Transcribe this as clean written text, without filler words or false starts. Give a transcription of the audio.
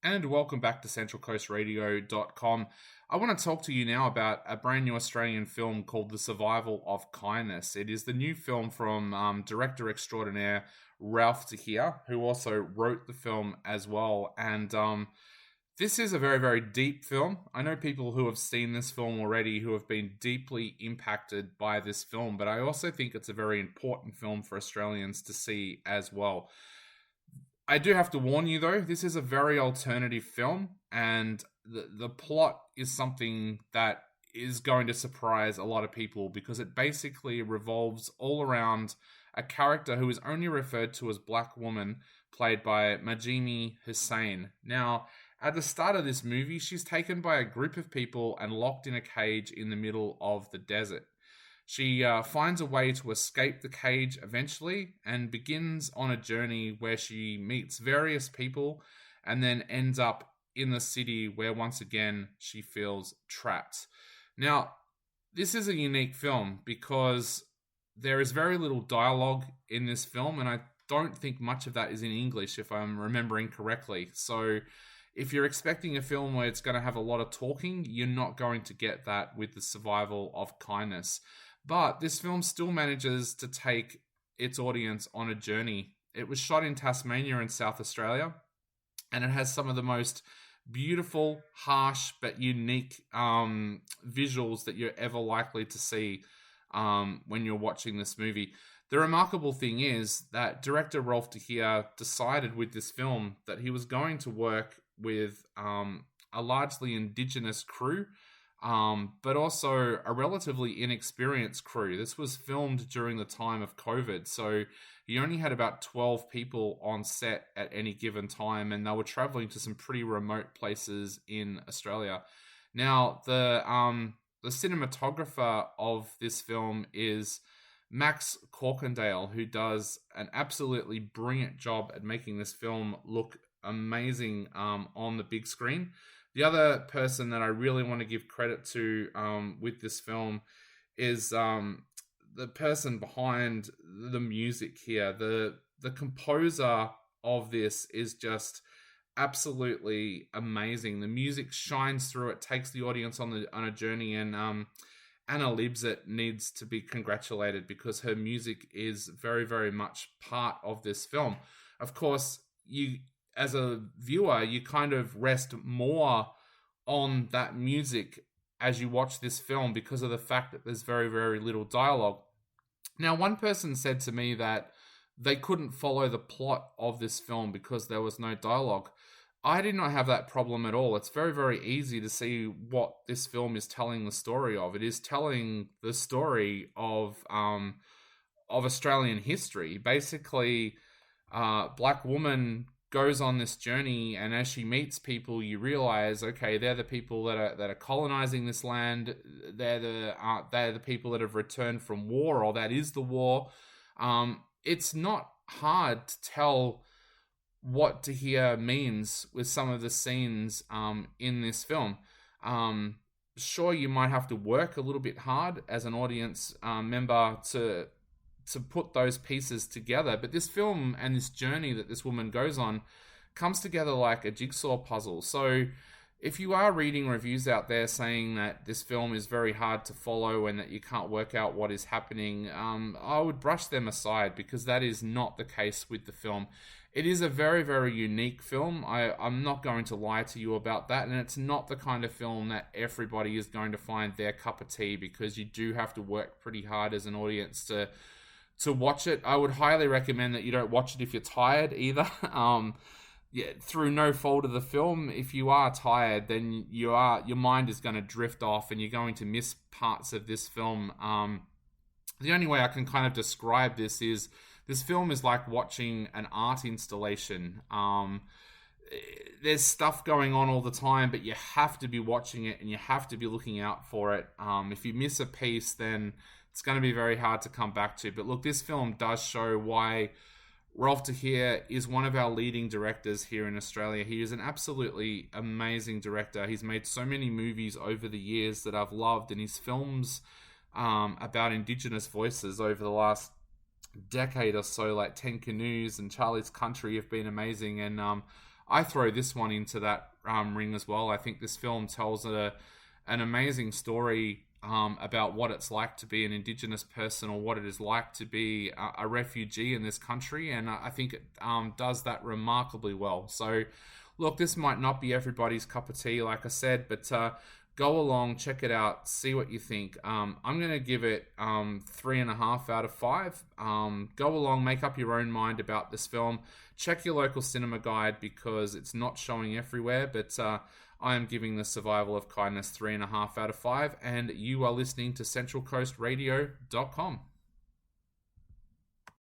And welcome back to centralcoastradio.com. I want to talk to you now about a brand new Australian film called The Survival of Kindness. It is the new film from director extraordinaire Ralph Tahir, who also wrote the film as well. And this is a very, very deep film. I know people who have seen this film already who have been deeply impacted by this film, but I also think it's a very important film for Australians to see as well. I do have to warn you though, this is a very alternative film, and the plot is something that is going to surprise a lot of people because it basically revolves all around a character who is only referred to as Black Woman, played by Majimi Hussein. Now, at the start of this movie, she's taken by a group of people and locked in a cage in the middle of the desert. She finds a way to escape the cage eventually and begins on a journey where she meets various people and then ends up in the city where once again she feels trapped. Now, this is a unique film because there is very little dialogue in this film, and I don't think much of that is in English if I'm remembering correctly. So if you're expecting a film where it's going to have a lot of talking, you're not going to get that with The Survival of Kindness. But this film still manages to take its audience on a journey. It was shot in Tasmania in South Australia, and it has some of the most beautiful, harsh, but unique visuals that you're ever likely to see when you're watching this movie. The remarkable thing is that director Rolf de Heer decided with this film that he was going to work with a largely Indigenous crew, but also a relatively inexperienced crew. This was filmed during the time of COVID, so he only had about 12 people on set at any given time, and they were traveling to some pretty remote places in Australia. Now, the cinematographer of this film is Max Corkindale, who does an absolutely brilliant job at making this film look amazing on the big screen. The other person that I really want to give credit to with this film is the person behind the music here. The composer of this is just absolutely amazing. The music shines through. It takes the audience on a journey, and Anna Libzet needs to be congratulated because her music is very, very much part of this film. Of course, you as a viewer, you kind of rest more on that music as you watch this film because of the fact that there's very, very little dialogue. Now, one person said to me that they couldn't follow the plot of this film because there was no dialogue. I did not have that problem at all. It's very, very easy to see what this film is telling the story of. It is telling the story of Australian history. Basically, Black Woman goes on this journey, and as she meets people, you realize, okay, they're the people that are colonizing this land. They're the people that have returned from war, or that is the war. It's not hard to tell what De Heer means with some of the scenes in this film. Sure, you might have to work a little bit hard as an audience member to put those pieces together, but this film and this journey that this woman goes on comes together like a jigsaw puzzle. So if you are reading reviews out there saying that this film is very hard to follow and that you can't work out what is happening, I would brush them aside because that is not the case with the film. It is a very, very unique film. I'm not going to lie to you about that, and it's not the kind of film that everybody is going to find their cup of tea because you do have to work pretty hard as an audience to watch it. I would highly recommend that you don't watch it if you're tired either. Through no fault of the film, if you are tired, then your mind is going to drift off and you're going to miss parts of this film. The only way I can kind of describe this is this film is like watching an art installation. There's stuff going on all the time, but you have to be watching it and you have to be looking out for it. If you miss a piece, then it's going to be very hard to come back to. But look, this film does show why Rolf de Heer is one of our leading directors here in Australia. He is an absolutely amazing director. He's made so many movies over the years that I've loved, and his films about Indigenous voices over the last decade or so, like 10 Canoes and Charlie's Country, have been amazing. And I throw this one into that ring as well. I think this film tells an amazing story about what it's like to be an Indigenous person, or what it is like to be a refugee in this country, and I think it does that remarkably well. So, look, this might not be everybody's cup of tea, like I said, but go along, check it out, see what you think. I'm going to give it 3.5 out of 5. Go along, make up your own mind about this film. Check your local cinema guide, because it's not showing everywhere, but I am giving The Survival of Kindness 3.5 out of 5, and you are listening to CentralCoastRadio.com.